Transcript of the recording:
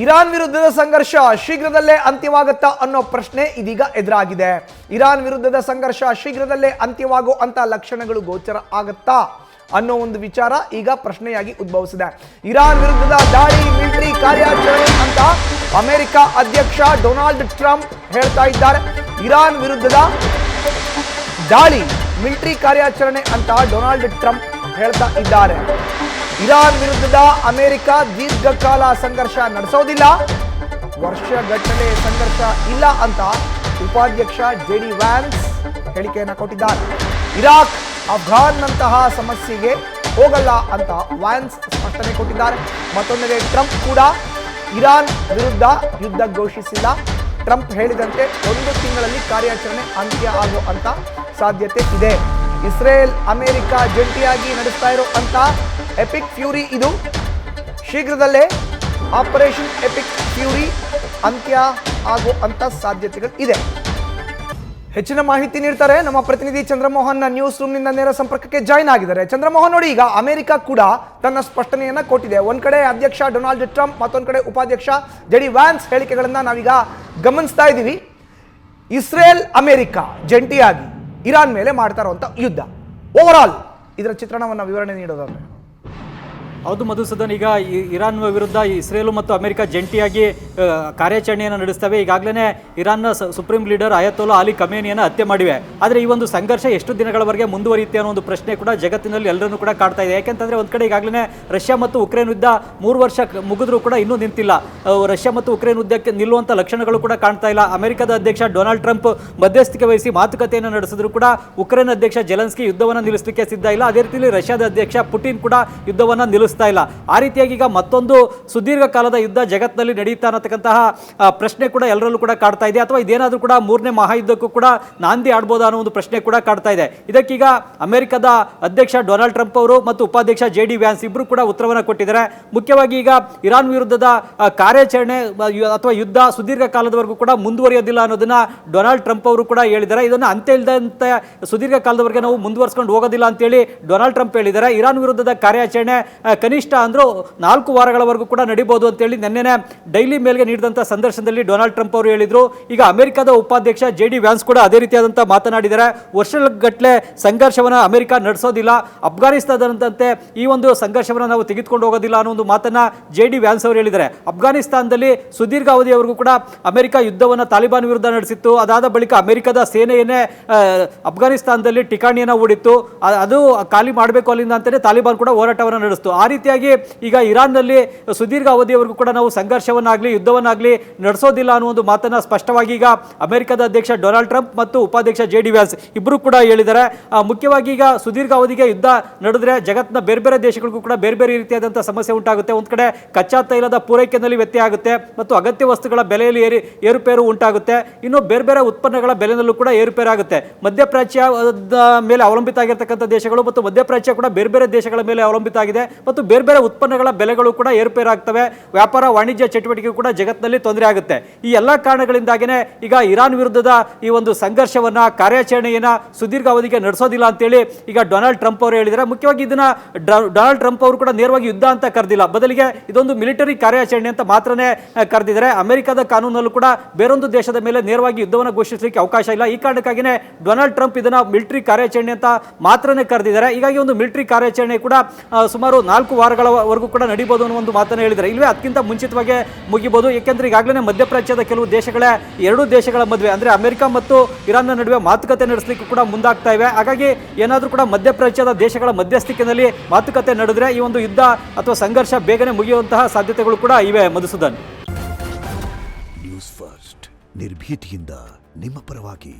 Iran ವಿರುದ್ಧದ ಸಂಘರ್ಷ ಶೀಘ್ರದಲ್ಲೇ ಅಂತ್ಯವಾಗುತ್ತಾ ಅನ್ನೋ ಪ್ರಶ್ನೆ ಇದೀಗ ಎದುರಾಗಿದೆ. ಇರಾನ್ ವಿರುದ್ಧದ ಸಂಘರ್ಷ ಶೀಘ್ರದಲ್ಲೇ ಅಂತ್ಯವಾಗುವಂತ ಲಕ್ಷಣಗಳು ಗೋಚರ ಆಗುತ್ತಾ ಅನ್ನೋ ಒಂದು ವಿಚಾರ ಈಗ ಪ್ರಶ್ನೆಯಾಗಿ ಉದ್ಭವಿಸಿದೆ. ಇರಾನ್ ವಿರುದ್ಧದ ದಾಳಿ ಮಿಲಿಟರಿ ಕಾರ್ಯಾಚರಣೆ ಅಂತ ಅಮೆರಿಕ ಅಧ್ಯಕ್ಷ ಡೊನಾಲ್ಡ್ ಟ್ರಂಪ್ ಹೇಳ್ತಾ ಇದ್ದಾರೆ. ಇರಾನ್ ವಿರುದ್ಧದ ದಾಳಿ ಮಿಲಿಟರಿ ಕಾರ್ಯಾಚರಣೆ ಅಂತ ಡೊನಾಲ್ಡ್ ಟ್ರಂಪ್ ಹೇಳ್ತಾ ಇದ್ದಾರೆ. ಇರಾನ್ ವಿರುದ್ಧದ ಅಮೆರಿಕ ದೀರ್ಘಕಾಲ ಸಂಘರ್ಷ ನಡೆಸೋದಿಲ್ಲ, ವರ್ಷಗಟ್ಟಲೆ ಸಂಘರ್ಷ ಇಲ್ಲ ಅಂತ ಉಪಾಧ್ಯಕ್ಷ JD ವ್ಯಾನ್ಸ್ ಹೇಳಿಕೆಯನ್ನು ಕೊಟ್ಟಿದ್ದಾರೆ. ಇರಾಕ್ ಅಫ್ಘಾನ್ ನಂತಹ ಸಮಸ್ಯೆಗೆ ಹೋಗಲ್ಲ ಅಂತ ವ್ಯಾನ್ಸ್ ಸ್ಪಷ್ಟನೆ ಕೊಟ್ಟಿದ್ದಾರೆ. ಮತ್ತೊಂದೆಡೆ ಟ್ರಂಪ್ ಕೂಡ ಇರಾನ್ ವಿರುದ್ಧ ಯುದ್ಧ ಘೋಷಿಸಿಲ್ಲ. ಟ್ರಂಪ್ ಹೇಳಿದಂತೆ 1 ತಿಂಗಳಲ್ಲಿ ಕಾರ್ಯಾಚರಣೆ ಅಂತ್ಯ ಆಗುವಂತ ಸಾಧ್ಯತೆ ಇದೆ. ಇಸ್ರೇಲ್ ಅಮೆರಿಕ ಜಂಟಿಯಾಗಿ ನಡೆಸ್ತಾ ಇರುವಂತ ಎಪಿಕ್ ಫ್ಯೂರಿ ಇದು ಶೀಘ್ರದಲ್ಲೇ ಆಪರೇಷನ್ ಎಪಿಕ್ ಫ್ಯೂರಿ ಅಂತ್ಯ ಆಗುವಂತ ಸಾಧ್ಯತೆಗಳು ಇದೆ. ಹೆಚ್ಚಿನ ಮಾಹಿತಿ ನೀಡ್ತಾರೆ ನಮ್ಮ ಪ್ರತಿನಿಧಿ ಚಂದ್ರಮೋಹನ್ ನ್ಯೂಸ್ ರೂಮ್ನಿಂದ ನೇರ ಸಂಪರ್ಕಕ್ಕೆ ಜಾಯ್ನ್ ಆಗಿದ್ದಾರೆ. ಚಂದ್ರಮೋಹನ್, ನೋಡಿ, ಈಗ ಅಮೆರಿಕ ಕೂಡ ತನ್ನ ಸ್ಪಷ್ಟನೆಯನ್ನ ಕೊಟ್ಟಿದೆ. ಒಂದ್ ಕಡೆ ಅಧ್ಯಕ್ಷ ಡೊನಾಲ್ಡ್ ಟ್ರಂಪ್, ಮತ್ತೊಂದ್ ಕಡೆ ಉಪಾಧ್ಯಕ್ಷ JD ವ್ಯಾನ್ಸ್ ಹೇಳಿಕೆಗಳನ್ನ ನಾವೀಗ ಗಮನಿಸ್ತಾ ಇದ್ದೀವಿ. ಇಸ್ರೇಲ್ ಅಮೆರಿಕ ಜಂಟಿಯಾಗಿ ಇರಾನ್ ಮೇಲೆ ಮಾಡ್ತಾ ಇರುವಂತ ಯುದ್ಧ, ಓವರ್ ಆಲ್ ಇದರ ಚಿತ್ರಣವನ್ನು ವಿವರಣೆ ನೀಡೋದಾದ್ರೆ? ಹೌದು ಮಧುಸೂದನ್, ಈಗ ಇರಾನ್ ವಿರುದ್ಧ ಇಸ್ರೇಲು ಮತ್ತು ಅಮೆರಿಕ ಜಂಟಿಯಾಗಿ ಕಾರ್ಯಾಚರಣೆಯನ್ನು ನಡೆಸ್ತವೆ. ಈಗಾಗಲೇ ಇರಾನ್ನ ಸುಪ್ರೀಂ ಲೀಡರ್ ಅಯತೋಲಾ ಅಲಿ ಖಮೇನಿಯನ್ನು ಹತ್ಯೆ ಮಾಡಿವೆ. ಆದರೆ ಈ ಒಂದು ಸಂಘರ್ಷ ಎಷ್ಟು ದಿನಗಳವರೆಗೆ ಮುಂದುವರಿಯುತ್ತೆ ಅನ್ನೋ ಒಂದು ಪ್ರಶ್ನೆ ಕೂಡ ಜಗತ್ತಿನಲ್ಲಿ ಎಲ್ಲರನ್ನೂ ಕೂಡ ಕಾಡ್ತಾ ಇದೆ. ಯಾಕೆಂತಂದ್ರೆ ಒಂದು ಕಡೆ ಈಗಾಗಲೇ ರಷ್ಯಾ ಮತ್ತು ಉಕ್ರೇನ್ ಯುದ್ಧ 3 ವರ್ಷ ಮುಗಿದ್ರೂ ಕೂಡ ಇನ್ನೂ ನಿಂತಿಲ್ಲ. ರಷ್ಯಾ ಮತ್ತು ಉಕ್ರೇನ್ ಯುದ್ಧಕ್ಕೆ ನಿಲ್ಲುವಂಥ ಲಕ್ಷಣಗಳು ಕೂಡ ಕಾಣ್ತಾ ಇಲ್ಲ. ಅಮೆರಿಕದ ಅಧ್ಯಕ್ಷ ಡೊನಾಲ್ಡ್ ಟ್ರಂಪ್ ಮಧ್ಯಸ್ಥಿಕೆ ವಹಿಸಿ ಮಾತುಕತೆಯನ್ನು ನಡೆಸಿದ್ರು ಕೂಡ ಉಕ್ರೇನ್ ಅಧ್ಯಕ್ಷ ಜೆಲೆನ್ಸ್ಕಿ ಯುದ್ಧವನ್ನು ನಿಲ್ಲಿಸಲಿಕ್ಕೆ ಸಿದ್ಧ ಇಲ್ಲ. ಅದೇ ರೀತಿಯಲ್ಲಿ ರಷ್ಯಾದ ಅಧ್ಯಕ್ಷ ಪುಟಿನ್ ಕೂಡ ಯುದ್ಧವನ್ನು ನಿಲ್ಲಿಸ್ತಾ ಇಲ್ಲ. ಆ ರೀತಿಯಾಗಿ ಈಗ ಮತ್ತೊಂದು ಸುದೀರ್ಘ ಕಾಲದ ಯುದ್ಧ ಜಗತ್ತಿನಲ್ಲಿ ನಡೆಯುತ್ತಾ ಅನ್ನತಕ್ಕಂತಹ ಪ್ರಶ್ನೆ ಕೂಡ ಎಲ್ಲರಲ್ಲೂ ಕೂಡ ಕಾಡ್ತಾ ಇದೆ. ಅಥವಾ ಇದೇನಾದ್ರೂ ಕೂಡ 3ನೇ ಮಹಾಯುದ್ಧಕ್ಕೂ ಕೂಡ ನಾಂದಿ ಆಡ್ಬೋದಾ ಅನ್ನೋ ಒಂದು ಪ್ರಶ್ನೆ ಕೂಡ ಕಾಡ್ತಾ ಇದೆ. ಇದಕ್ಕೀಗ ಅಮೆರಿಕದ ಅಧ್ಯಕ್ಷ ಡೊನಾಲ್ಡ್ ಟ್ರಂಪ್ ಅವರು ಮತ್ತು ಉಪಾಧ್ಯಕ್ಷ JD ವ್ಯಾನ್ಸ್ ಇಬ್ಬರು ಕೂಡ ಉತ್ತರವನ್ನು ಕೊಟ್ಟಿದ್ದಾರೆ. ಮುಖ್ಯವಾಗಿ ಈಗ ಇರಾನ್ ವಿರುದ್ಧದ ಕಾರ್ಯಾಚರಣೆ ಅಥವಾ ಯುದ್ಧ ಸುದೀರ್ಘ ಕಾಲದವರೆಗೂ ಕೂಡ ಮುಂದುವರಿಯೋದಿಲ್ಲ ಅನ್ನೋದನ್ನ ಡೊನಾಲ್ಡ್ ಟ್ರಂಪ್ ಅವರು ಕೂಡ ಹೇಳಿದ್ದಾರೆ. ಇದನ್ನು ಅಂತ್ಯ ಇಲ್ಲದಂತೆ ಸುದೀರ್ಘ ಕಾಲದವರೆಗೆ ನಾವು ಮುಂದುವರಿಸಿಕೊಂಡು ಹೋಗೋದಿಲ್ಲ ಅಂತೇಳಿ ಡೊನಾಲ್ಡ್ ಟ್ರಂಪ್ ಹೇಳಿದ್ದಾರೆ. ಇರಾನ್ ವಿರುದ್ಧದ ಕಾರ್ಯಾಚರಣೆ ಕನಿಷ್ಠ ಅಂದ್ರೂ 4 ವಾರಗಳವರೆಗೂ ಕೂಡ ನಡೀಬಹುದು ಅಂತೇಳಿ ನಿನ್ನೆ ಡೈಲಿ ಮೇಲ್ಗೆ ನೀಡಿದಂಥ ಸಂದರ್ಶನದಲ್ಲಿ ಡೊನಾಲ್ಡ್ ಟ್ರಂಪ್ ಅವರು ಹೇಳಿದ್ರು. ಈಗ ಅಮೆರಿಕದ ಉಪಾಧ್ಯಕ್ಷ JD ವ್ಯಾನ್ಸ್ ಕೂಡ ಅದೇ ರೀತಿಯಾದಂಥ ಮಾತನಾಡಿದ್ದಾರೆ. ವರ್ಷಗಟ್ಟಲೆ ಸಂಘರ್ಷವನ್ನು ಅಮೆರಿಕ ನಡೆಸೋದಿಲ್ಲ, ಅಫ್ಘಾನಿಸ್ತಾನದಂತೆ ಈ ಒಂದು ಸಂಘರ್ಷವನ್ನು ನಾವು ತೆಗೆದುಕೊಂಡು ಹೋಗೋದಿಲ್ಲ ಅನ್ನೋ ಒಂದು ಮಾತನ್ನ JD ವ್ಯಾನ್ಸ್ ಅವರು ಹೇಳಿದ್ದಾರೆ. ಅಫ್ಘಾನಿಸ್ತಾನದಲ್ಲಿ ಸುದೀರ್ಘ ಅವಧಿಯವರೆಗೂ ಕೂಡ ಅಮೆರಿಕ ಯುದ್ಧವನ್ನು ತಾಲಿಬಾನ್ ವಿರುದ್ಧ ನಡೆಸಿತ್ತು. ಅದಾದ ಬಳಿಕ ಅಮೆರಿಕದ ಸೇನೆಯನ್ನೇ ಅಫ್ಘಾನಿಸ್ತಾನದಲ್ಲಿ ಠಿಕಾಣಿಯನ್ನು ಹೂಡಿತ್ತು. ಅದು ಖಾಲಿ ಮಾಡಬೇಕು ಅಲ್ಲಿಂದ ಅಂತಲೇ ತಾಲಿಬಾನ್ ಕೂಡ ಹೋರಾಟವನ್ನು ನಡೆಸಿತು. ಆ ರೀತಿಯಾಗಿ ಈಗ ಇರಾನ್ನಲ್ಲಿ ಸುದೀರ್ಘ ಅವಧಿಯವರೆಗೂ ಕೂಡ ನಾವು ಸಂಘರ್ಷವನ್ನಾಗಲಿ ಯುದ್ಧವನ್ನಾಗಲಿ ನಡೆಸೋದಿಲ್ಲ ಅನ್ನೋ ಒಂದು ಮಾತನ್ನ ಸ್ಪಷ್ಟವಾಗಿ ಈಗ ಅಮೆರಿಕದ ಅಧ್ಯಕ್ಷ ಡೊನಾಲ್ಡ್ ಟ್ರಂಪ್ ಮತ್ತು ಉಪಾಧ್ಯಕ್ಷ JD ವ್ಯಾನ್ಸ್ ಇಬ್ಬರು ಕೂಡ ಹೇಳಿದ್ದಾರೆ. ಮುಖ್ಯವಾಗಿ ಈಗ ಸುದೀರ್ಘ ಅವಧಿಗೆ ಯುದ್ಧ ನಡೆದ್ರೆ ಜಗತ್ತಿನ ಬೇರೆ ಬೇರೆ ದೇಶಗಳಿಗೂ ಕೂಡ ಬೇರೆ ಬೇರೆ ರೀತಿಯಾದಂಥ ಸಮಸ್ಯೆ ಉಂಟಾಗುತ್ತೆ. ಒಂದು ಕಡೆ ಕಚ್ಚಾ ತೈಲದ ಪೂರೈಕೆಯಲ್ಲಿ ವ್ಯತ್ಯಯ ಆಗುತ್ತೆ ಮತ್ತು ಅಗತ್ಯ ವಸ್ತುಗಳ ಬೆಲೆಯಲ್ಲಿ ಏರುಪೇರು ಉಂಟಾಗುತ್ತೆ. ಇನ್ನು ಬೇರೆ ಬೇರೆ ಉತ್ಪನ್ನಗಳ ಬೆಲೆನಲ್ಲೂ ಕೂಡ ಏರುಪೇರು ಆಗುತ್ತೆ. ಮಧ್ಯಪ್ರಾಚ್ಯದ ಮೇಲೆ ಅವಲಂಬಿತ ಆಗಿರ್ತಕ್ಕಂಥ ದೇಶಗಳು ಮತ್ತು ಮಧ್ಯಪ್ರಾಚ್ಯ ಕೂಡ ಬೇರೆ ಬೇರೆ ದೇಶಗಳ ಮೇಲೆ ಅವಲಂಬಿತ ಆಗಿದೆ ಮತ್ತು ಬೇರೆ ಬೇರೆ ಉತ್ಪನ್ನಗಳ ಬೆಲೆಗಳು ಕೂಡ ಏರುಪೇರಾಗ್ತವೆ. ವ್ಯಾಪಾರ ವಾಣಿಜ್ಯ ಚಟುವಟಿಕೆ ಕೂಡ ಜಗತ್ತಿನಲ್ಲಿ ತೊಂದರೆ ಆಗುತ್ತೆ. ಈ ಎಲ್ಲ ಕಾರಣಗಳಿಂದಾಗಿನೇ ಈಗ ಇರಾನ್ ವಿರುದ್ಧದ ಈ ಒಂದು ಸಂಘರ್ಷವನ್ನ ಕಾರ್ಯಾಚರಣೆಯನ್ನ ಸುದೀರ್ಘ ಅವಧಿಗೆ ನಡೆಸೋದಿಲ್ಲ ಅಂತೇಳಿ ಈಗ ಡೊನಾಲ್ಡ್ ಟ್ರಂಪ್ ಅವರು ಹೇಳಿದ್ದಾರೆ. ಮುಖ್ಯವಾಗಿ ಇದನ್ನ ಡೊನಾಲ್ಡ್ ಟ್ರಂಪ್ ಅವರು ಕೂಡ ನೇರವಾಗಿ ಯುದ್ಧ ಅಂತ ಕರೆದಿಲ್ಲ, ಬದಲಿಗೆ ಇದೊಂದು ಮಿಲಿಟರಿ ಕಾರ್ಯಾಚರಣೆ ಅಂತ ಮಾತ್ರನೇ ಕರೆದಿದ್ದಾರೆ. ಅಮೆರಿಕದ ಕಾನೂನಲ್ಲೂ ಕೂಡ ಬೇರೊಂದು ದೇಶದ ಮೇಲೆ ನೇರವಾಗಿ ಯುದ್ಧವನ್ನು ಘೋಷಿಸಲಿಕ್ಕೆ ಅವಕಾಶ ಇಲ್ಲ. ಈ ಕಾರಣಕ್ಕಾಗಿನೇ ಡೊನಾಲ್ಡ್ ಟ್ರಂಪ್ ಇದನ್ನ ಮಿಲಿಟರಿ ಕಾರ್ಯಾಚರಣೆ ಅಂತ ಮಾತ್ರನೇ ಕರೆದಿದ್ದಾರೆ. ಹೀಗಾಗಿ ಒಂದು ಮಿಲಿಟರಿ ಕಾರ್ಯಾಚರಣೆ ಕೂಡ ಸುಮಾರು 4 ವಾರಗಳವರೆಗೂ ಕೂಡ ನಡೀಬಹುದು ಅನ್ನೋ ಒಂದು ಮಾತನ್ನು ಹೇಳಿದ್ದಾರೆ. ಇಲ್ಲವೇ ಅದಕ್ಕಿಂತ ಮುಂಚಿತವಾಗಿ ಮುಗಿಬಹುದು. ಯಾಕೆಂದ್ರೆ ಈಗಾಗಲೇ ಮಧ್ಯಪ್ರಾಚ್ಯದ ಕೆಲವು ದೇಶಗಳ 2 ದೇಶಗಳ ಮದುವೆ ಅಂದ್ರೆ ಅಮೆರಿಕ ಮತ್ತು ಇರಾನ್ನ ನಡುವೆ ಮಾತುಕತೆ ನಡೆಸಲಿಕ್ಕೆ ಕೂಡ ಮುಂದಾಗ್ತಾ ಇವೆ. ಹಾಗಾಗಿ ಏನಾದರೂ ಕೂಡ ಮಧ್ಯಪ್ರಾಚ್ಯದ ದೇಶಗಳ ಮಧ್ಯಸ್ಥಿಕೆಯಲ್ಲಿ ಮಾತುಕತೆ ನಡೆದ್ರೆ ಈ ಒಂದು ಯುದ್ಧ ಅಥವಾ ಸಂಘರ್ಷ ಬೇಗನೆ ಮುಗಿಯುವಂತಹ ಸಾಧ್ಯತೆಗಳು ಕೂಡ ಇವೆ. ಮಧುಸೂದನ್, ನ್ಯೂಸ್ ಫಸ್ಟ್ ನಿರ್ಭೀತಿಯಿಂದ ನಿಮ್ಮ ಪರವಾಗಿ.